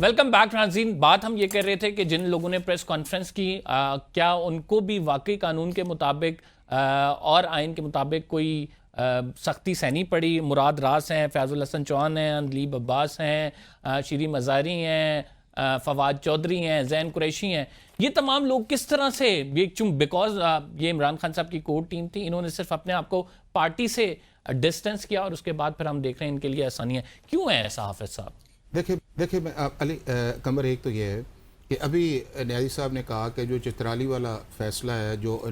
Welcome back ناظرین. بات ہم یہ کر رہے تھے کہ جن لوگوں نے پریس کانفرنس کی کیا ان کو بھی واقعی قانون کے مطابق اور آئین کے مطابق کوئی سختی سہنی پڑی؟ مراد راس ہیں، فیاض الحسن چوہان ہیں، اندلیب عباس ہیں، شیریں مزاری ہیں، فواد چودھری ہیں، زین قریشی ہیں. یہ تمام لوگ کس طرح سے بیکاز یہ عمران خان صاحب کی کور ٹیم تھی، انہوں نے صرف اپنے آپ کو پارٹی سے ڈسٹنس کیا اور اس کے بعد پھر ہم دیکھ رہے ہیں ان کے لیے آسانیاں کیوں ہیں ایسا؟ حافظ صاحب دیکھیں علی قمر، ایک تو یہ ہے کہ ابھی نیازی صاحب نے کہا کہ جو چترالی والا فیصلہ ہے، جو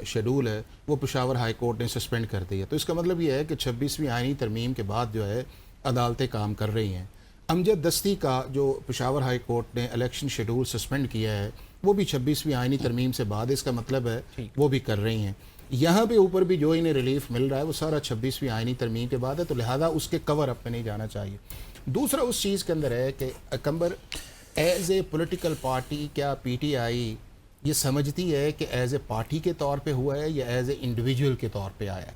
شیڈول ہے، وہ پشاور ہائی کورٹ نے سسپینڈ کر دیا. تو اس کا مطلب یہ ہے کہ 26ویں آئینی ترمیم کے بعد جو ہے عدالتیں کام کر رہی ہیں. امجد دستی کا جو پشاور ہائی کورٹ نے الیکشن شیڈول سسپینڈ کیا ہے، وہ بھی 26ویں آئینی ترمیم سے بعد، اس کا مطلب ہے وہ بھی کر رہی ہیں. یہاں پہ اوپر بھی جو انہیں ریلیف مل رہا ہے وہ سارا 26ویں آئینی ترمیم کے بعد ہے، تو لہذا اس کے کور اپ میں نہیں جانا چاہیے. دوسرا اس چیز کے اندر ہے کہ اکمبر ایز اے پولیٹیکل پارٹی، کیا پی ٹی آئی یہ سمجھتی ہے کہ ایز اے پارٹی کے طور پہ ہوا ہے یا ایز اے انڈیویجول کے طور پہ آیا ہے؟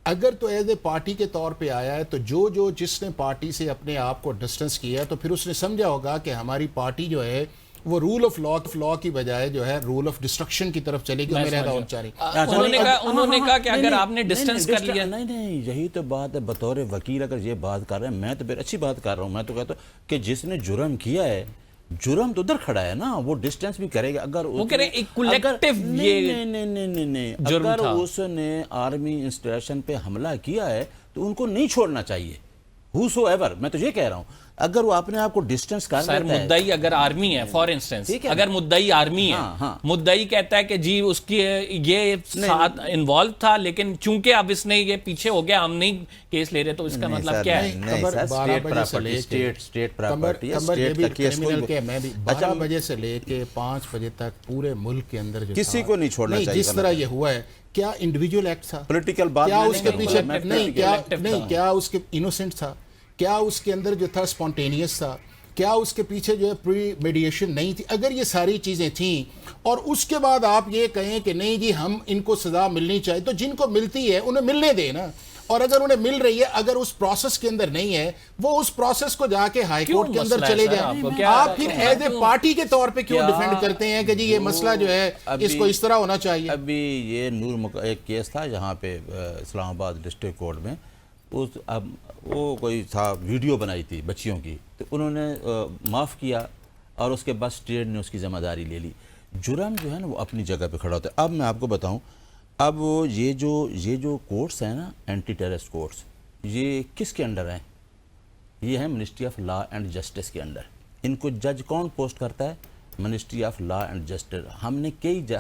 اگر تو ایز اے پارٹی کے طور پہ آیا ہے تو جس نے پارٹی سے اپنے آپ کو ڈسٹنس کیا ہے، تو پھر اس نے سمجھا ہوگا کہ ہماری پارٹی جو ہے وہ رول آف لا کی بجائے جو ہے رول آف ڈسٹرکشن کی طرف چلے گی. انہوں نے کہا کہ اگر آپ نے ڈسٹنس کر لیا. نہیں یہی تو بات ہے. بطور وکیل اگر یہ بات کر رہے ہیں، میں تو پھر اچھی بات کر رہا ہوں. میں تو کہتا ہوں کہ جس نے جرم کیا ہے، جرم تو ادھر کھڑا ہے نا، وہ ڈسٹنس بھی کرے گا. اگر وہ کہہ رہے ہیں ایک کولیکٹیو یہ نہیں اگر اس نے آرمی انسٹالیشن پہ حملہ کیا ہے تو ان کو نہیں چھوڑنا چاہیے. ہو ایور، میں تو یہ کہہ رہا ہوں اگر وہ اپنے آپ کو ڈسٹنس کر لیتا ہے. مدعی اگر آرمی ہے، فار انسٹنس اگر مدعی آرمی ہے، مدعی کہتا ہے کہ جی اس کی یہ ساتھ انوالو تھا، لیکن چونکہ اب اس نے یہ پیچھے ہو گیا، ہم نہیں کیس لے رہے، تو اس کا مطلب کیا ہے؟ 12 بجے سے لے کے 5 بجے تک پورے ملک کے اندر کسی کو نہیں چھوڑنا چاہیے. جس طرح یہ ہوا ہے، کیا انڈیویجول ایکٹ تھا؟ پولیٹیکل بات کیا اس کے پیچھے نہیں کیا اس کے انوسنٹ تھا؟ کیا اس کے اندر جو تھا سپونٹینیس تھا؟ کیا اس کے پیچھے جو ہے پری میڈیشن نہیں تھی؟ اگر یہ ساری چیزیں تھیں اور اس کے بعد آپ یہ کہیں کہ نہیں جی ہم ان کو سزا ملنی چاہیے، تو جن کو ملتی ہے انہیں ملنے دیں نا. اور اگر انہیں مل رہی ہے، اگر اس پروسیس کے اندر نہیں ہے، وہ اس پروسیس کو جا کے ہائی کورٹ کے اندر چلے جائیں. آپ پھر ایز اے پارٹی کے طور پہ کیوں ڈیفینڈ کرتے ہیں کہ جی یہ مسئلہ جو ہے اس کو اس طرح ہونا چاہیے؟ ابھی یہ ایک کیس تھا یہاں پہ اسلام آباد ڈسٹرکٹ کورٹ میں، اب وہ کوئی تھا ویڈیو بنائی تھی بچیوں کی، تو انہوں نے معاف کیا اور اس کے بعد اسٹیٹ نے اس کی ذمہ داری لے لی. جرم جو ہے نا وہ اپنی جگہ پہ کھڑا ہوتا ہے. اب میں آپ کو بتاؤں، اب یہ جو کورٹس ہیں نا، اینٹی ٹیررسٹ کورٹس، یہ کس کے انڈر ہیں؟ یہ ہیں ministry of law and justice کے انڈر. ان کو جج کون پوسٹ کرتا ہے؟ Ministry of law and justice. ہم نے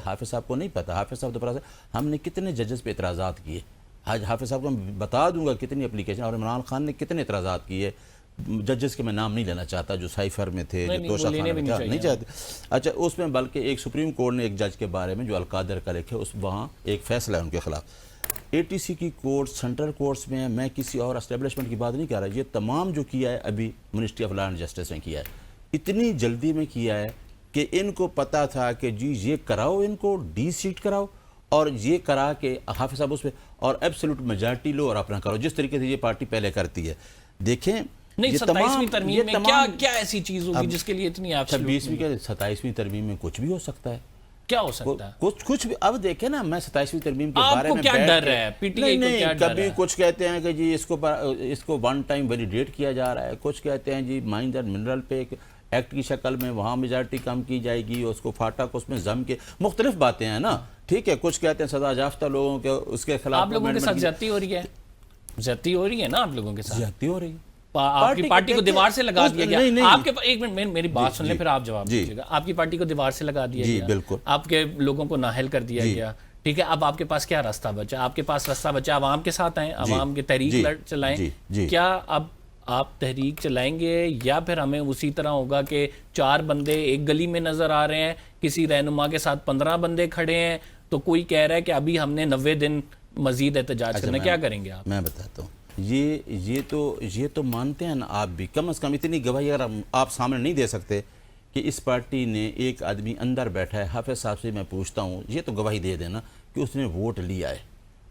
حافظ صاحب کو نہیں پتا، حافظ صاحب دوبارہ سے ہم نے کتنے ججز پہ اعتراضات کیے. حافظ صاحب کو میں بتا دوں گا کتنی اپلیکیشن، اور عمران خان نے کتنے اعتراضات کیے. ججز کے میں نام نہیں لینا چاہتا جو سائفر میں تھے، جو توشہ خانہ میں تھے، نہیں چاہتے. اچھا، اس میں بلکہ ایک سپریم کورٹ نے ایک جج کے بارے میں جو القادر کا لکھے، وہاں ایک فیصلہ ہے ان کے خلاف. ATC کی کورٹ سینٹرل کورٹس میں، میں کسی اور اسٹیبلشمنٹ کی بات نہیں کر رہا. یہ تمام جو کیا ہے ابھی ministry of law and justice نے کیا ہے. اتنی جلدی میں کیا ہے کہ ان کو پتا تھا کہ جی یہ کراؤ، ان کو ڈی سیٹ کراؤ، اور یہ کرا کہ حافظ صاحب اس پہ اور ایبسولوٹ میجارٹی لو اور اپنا کرو، جس طریقے سے یہ پارٹی پہلے کرتی ہے. دیکھیں نہیں، 27ویں ترمیم میں کیا ایسی چیز ہوگی جس کے لیے اتنی آپ 27ویں ترمیم میں کچھ بھی ہو سکتا ہے. کیا ہو سکتا ہے؟ کچھ بھی. اب دیکھیں نا، میں 27ویں ترمیم کے بارے میں کیا ڈر ہے؟ پی ٹی آئی کو کیا ڈر ہے؟ کبھی کچھ کہتے ہیں کہ جی اس کو ون ٹائم ویلیڈیٹ کیا جا رہا ہے، کچھ کہتے ہیں جی مائنز اینڈ منرل پہ ایکٹ کی شکل میں وہاں میجارٹی کم کی جائے گی، اس کو فاٹا کو اس میں ضم کے مختلف باتیں ہیں نا. ٹھیک ہے، کچھ کہتے ہیں سزا یافتہ لوگوں کے اس کے خلاف. آپ لوگوں کے ساتھ زیادتی ہو رہی ہے، زیادتی ہو رہی ہے نا آپ لوگوں کے ساتھ. زیادتی ہو رہی ہے. آپ کی پارٹی کو دیوار سے لگا دیا گیا. آپ کے ایک منٹ میری بات سن لیں پھر آپ جواب دیجیے گا. آپ کی پارٹی کو دیوار سے لگا دیا گیا، بالکل. آپ کے لوگوں کو نااہل کر دیا گیا. ٹھیک ہے، اب آپ کے پاس کیا راستہ بچا؟ آپ کے پاس راستہ بچا عوام کے ساتھ آئیں، عوام کی تحریک چلائیں. کیا اب آپ تحریک چلائیں گے یا پھر ہمیں اسی طرح ہوگا کہ 4 بندے ایک گلی میں نظر آ رہے ہیں، کسی رہنما کے ساتھ 15 بندے کھڑے ہیں، تو کوئی کہہ رہا ہے کہ ابھی ہم نے 90 دن مزید احتجاج کرنا، کیا کریں گے آپ؟ میں بتاتا ہوں. یہ تو مانتے ہیں نا آپ بھی، کم از کم اتنی گواہی اگر آپ سامنے نہیں دے سکتے کہ اس پارٹی نے ایک آدمی اندر بیٹھا ہے. حافظ صاحب سے میں پوچھتا ہوں، یہ تو گواہی دے دینا کہ اس نے ووٹ لیا ہے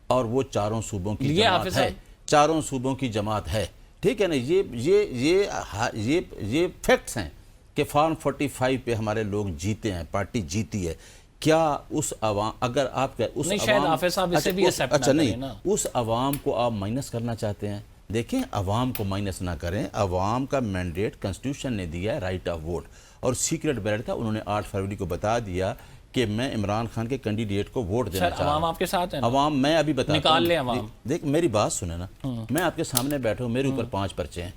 اور وہ 4 صوبوں کی جماعت ہے. 4 صوبوں کی جماعت ہے. ٹھیک ہے نا، یہ فیکٹس ہیں. کہ فارم 45 پہ ہمارے لوگ جیتے ہیں، پارٹی جیتی ہے، کیا اس عوام اگر آپ کا اس نہیں شاید حافظ صاحب اسے بھی ایکسیپٹ نہ اچھا کریں نہیں نا. اس عوام کو آپ مائنس کرنا چاہتے ہیں؟ دیکھیں عوام کو مائنس نہ کریں، عوام کا مینڈیٹ کنسٹیٹیوشن نے دیا ہے رائٹ آف ووٹ، اور سیکرٹ بیلٹ تھا، انہوں نے 8 فروری کو بتا دیا کہ میں عمران خان کے کینڈیڈیٹ کو ووٹ دینا سر چاہ رہا عوام ہوں۔ آپ کے ساتھ ہیں نا؟ عوام میں ابھی بتاتا ہوں، نکال لیں عوام۔ دیکھ میری بات سنیں نا، میں آپ کے سامنے بیٹھا ہوں، میرے اوپر 5 پرچے ہیں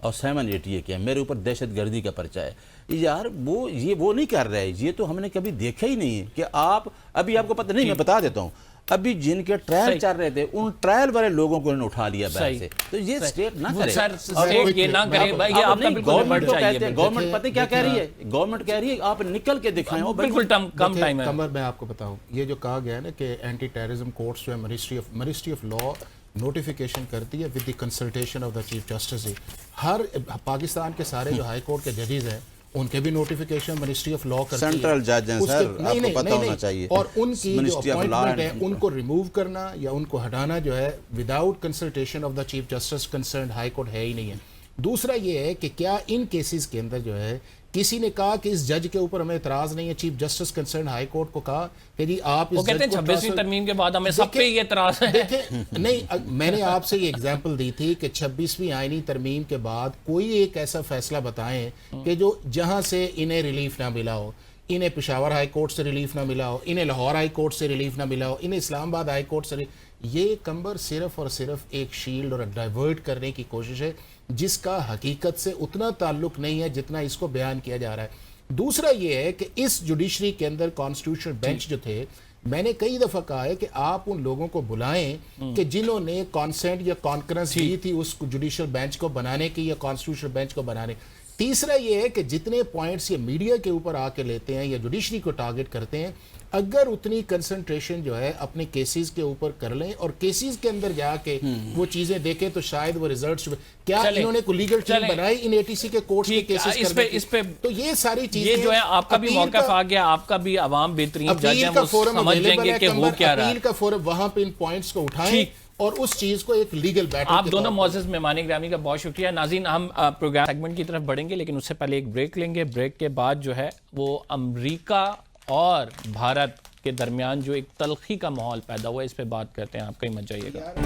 اور 788 کے ہیں، میرے اوپر دہشت گردی کا پرچہ ہے یار، وہ نہیں کر رہے، یہ تو ہم نے کبھی دیکھا ہی نہیں ہے کہ آپ ابھی آپ کو پتہ نہیں، میں بتا دیتا ہوں، ابھی جن کے ٹرائل چل رہے تھے ان ٹرائل والے لوگوں کو انہوں نے اٹھا لیا بیل سے، تو یہ سٹیٹ نہ کرے، سر سٹیٹ یہ نہ کرے بھائی، یہ آپ کا بالکل گورنمنٹ کو چاہیے کہتے ہیں، گورنمنٹ پتہ کیا کہہ رہی ہے، گورنمنٹ کہہ رہی ہے آپ نکل کے دکھائیں، بالکل کم ٹائم ہے۔ قمر میں آپ کو بتاؤں، یہ جو کہا گیا ہے نا کہ اینٹی ٹیررزم کورٹس جو ہے منسٹری آف لا نوٹیفیکیشن کرتی ہے with the consultation of the chief justice, ہر پاکستان کے سارے جو ہائی کورٹ کے ججز ہیں ان کے بھی نوٹیفیکیشن منسٹری آف لا کرتی ہے، سینٹرل جج ہیں سر، آپ کو پتہ ہونا چاہیے، اور ان کی جو منسٹری آف لا اپوائنٹمنٹ ہے ان کو ریموو کرنا یا ان کو ہٹانا جو ہے without consultation of the chief justice concerned high court ہے ہی نہیں ہے۔ دوسرا یہ ہے کہ کیا ان کیسز کے اندر جو ہے کسی نے کہا کہ اس جج کے اوپر ہمیں اعتراض نہیں ہے، chief justice concern high court کو کہا کہ جی آپ وہ کہتے ہیں 26ویں ترمیم کے بعد ہمیں سب پہ یہ اعتراض ہے۔ دیکھیں نہیں، میں نے آپ سے یہ ایگزامپل دی تھی کہ 26ویں آئینی ترمیم کے بعد کوئی ایک ایسا فیصلہ بتائیں کہ جو جہاں سے انہیں ریلیف نہ ملا ہو، انہیں پشاور ہائی کورٹ سے ریلیف نہ ملا ہو، انہیں لاہور ہائی کورٹ سے ریلیف نہ ملا ہو، انہیں اسلام آباد ہائی کورٹ سے یہ کمبر صرف اور صرف ایک شیلڈ اور ڈائیورٹ کرنے کی کوشش ہے جس کا حقیقت سے اتنا تعلق نہیں ہے جتنا اس کو بیان کیا جا رہا ہے۔ دوسرا یہ ہے کہ اس جوڈیشری کے اندر کانسٹیٹیوشنل بینچ جو تھے، میں نے کئی دفعہ کہا ہے کہ آپ ان لوگوں کو بلائیں کہ جنہوں نے کانسینٹ یا کانکرنس دی تھی اس جوڈیشل بینچ کو بنانے کی یا کانسٹیٹیوشنل بینچ کو بنانے۔ تیسرا یہ ہے کہ جتنے پوائنٹس یہ میڈیا کے اوپر آ کے لیتے ہیں یا جوڈیشری کو ٹارگٹ کرتے ہیں، اگر اتنی کنسنٹریشن جو ہے اپنے کیسز کے اوپر کر لیں اور کیسز کے اندر جا کے وہ چیزیں دیکھیں تو شاید وہ ریزلٹس، کیا انہوں نے کوئی لیگل ٹیم بنائی ان اے ٹی سی کے کورٹس کے کیسز کرنے کی؟ اس پہ تو یہ ساری چیزیں، یہ جو ہے آپ کا بھی موقف آ گیا، آپ کا بھی عوام بہترین جج ہیں، وہ سمجھ جائیں گے کہ وہ کیا رہا ہے۔ اپیل کا فورم، وہاں پہ ان پوائنٹس کو اٹھائیں اور اس چیز کو ایک لیگل بیٹل۔ آپ دونوں معزز مہمان گرامی کا بہت شکریہ۔ ناظرین ہم پروگرام سیگمنٹ کی طرف بڑھیں گے لیکن اس سے پہلے ایک بریک لیں گے۔ بریک کے بعد جو ہے وہ امریکہ اور بھارت کے درمیان جو ایک تلخی کا ماحول پیدا ہوا ہے اس پہ بات کرتے ہیں، آپ کہیں مت جائیے گا۔